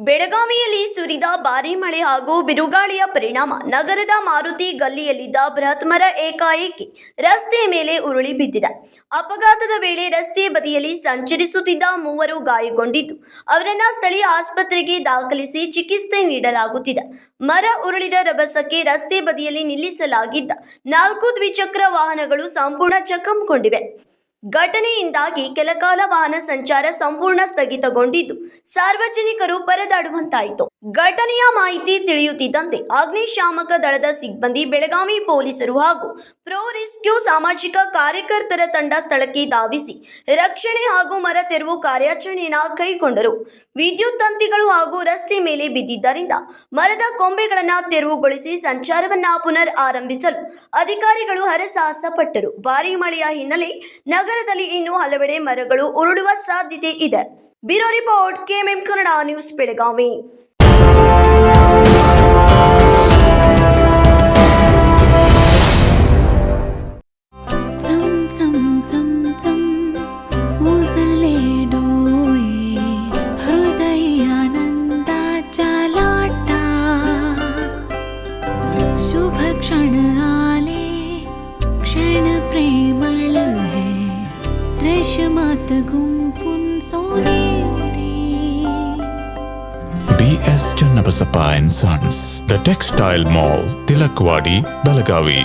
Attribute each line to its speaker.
Speaker 1: ಬೆಳಗಾವಿಯಲ್ಲಿ ಸುರಿದ ಭಾರೀ ಮಳೆ ಹಾಗೂ ಬಿರುಗಾಳಿಯ ಪರಿಣಾಮ ನಗರದ ಮಾರುತಿ ಗಲ್ಲಿಯಲ್ಲಿದ್ದ ಬೃಹತ್ ಮರ ಏಕಾಏಕಿ ರಸ್ತೆಯ ಮೇಲೆ ಉರುಳಿ ಬಿದ್ದಿದೆ. ಅಪಘಾತದ ವೇಳೆ ರಸ್ತೆ ಬದಿಯಲ್ಲಿ ಸಂಚರಿಸುತ್ತಿದ್ದ ಮೂವರು ಗಾಯಗೊಂಡಿದ್ದು, ಅವರನ್ನ ಸ್ಥಳೀಯ ಆಸ್ಪತ್ರೆಗೆ ದಾಖಲಿಸಿ ಚಿಕಿತ್ಸೆ ನೀಡಲಾಗುತ್ತಿದೆ. ಮರ ಉರುಳಿದ ರಭಸಕ್ಕೆ ರಸ್ತೆ ಬದಿಯಲ್ಲಿ ನಿಲ್ಲಿಸಲಾಗಿದ್ದ 4 ದ್ವಿಚಕ್ರ ವಾಹನಗಳು ಸಂಪೂರ್ಣ ಜಖಂಗೊಂಡಿವೆ. ಘಟನೆಯಿಂದಾಗಿ ಕೆಲಕಾಲ ವಾಹನ ಸಂಚಾರ ಸಂಪೂರ್ಣ ಸ್ಥಗಿತಗೊಂಡಿದ್ದು, ಸಾರ್ವಜನಿಕರು ಪರದಾಡುವಂತಾಯಿತು. ಘಟನೆಯ ಮಾಹಿತಿ ತಿಳಿಯುತ್ತಿದ್ದಂತೆ ಅಗ್ನಿಶಾಮಕ ದಳದ ಸಿಬ್ಬಂದಿ, ಬೆಳಗಾವಿ ಪೊಲೀಸರು ಹಾಗೂ ಪ್ರೋ ರೆಸ್ಕ್ಯೂ ಸಾಮಾಜಿಕ ಕಾರ್ಯಕರ್ತರ ತಂಡ ಸ್ಥಳಕ್ಕೆ ಧಾವಿಸಿ ರಕ್ಷಣೆ ಹಾಗೂ ಮರ ತೆರವು ಕಾರ್ಯಾಚರಣೆಯನ್ನು ಕೈಗೊಂಡರು. ವಿದ್ಯುತ್ ತಂತಿಗಳು ಹಾಗೂ ರಸ್ತೆ ಮೇಲೆ ಬಿದ್ದಿದ್ದರಿಂದ ಮರದ ಕೊಂಬೆಗಳನ್ನು ತೆರವುಗೊಳಿಸಿ ಸಂಚಾರವನ್ನ ಪುನರ್ ಆರಂಭಿಸಲು ಅಧಿಕಾರಿಗಳು ಹರಸಾಹಸ ಪಟ್ಟರು. ಭಾರೀ ಮಳೆಯ ಹಿನ್ನೆಲೆ ನಗರದಲ್ಲಿ ಇನ್ನೂ ಹಲವೆಡೆ ಮರಗಳು ಉರುಳುವ ಸಾಧ್ಯತೆ ಇದೆ. Bureau report, KMM Kannada news, Belagavi.
Speaker 2: शुभ क्षण आले, क्षण प्रेमळ है, रेशमात गुंफून सोनेरी.
Speaker 3: BS Channabasappa and Sons, The Textile Mall, Tilakwadi, Belagavi.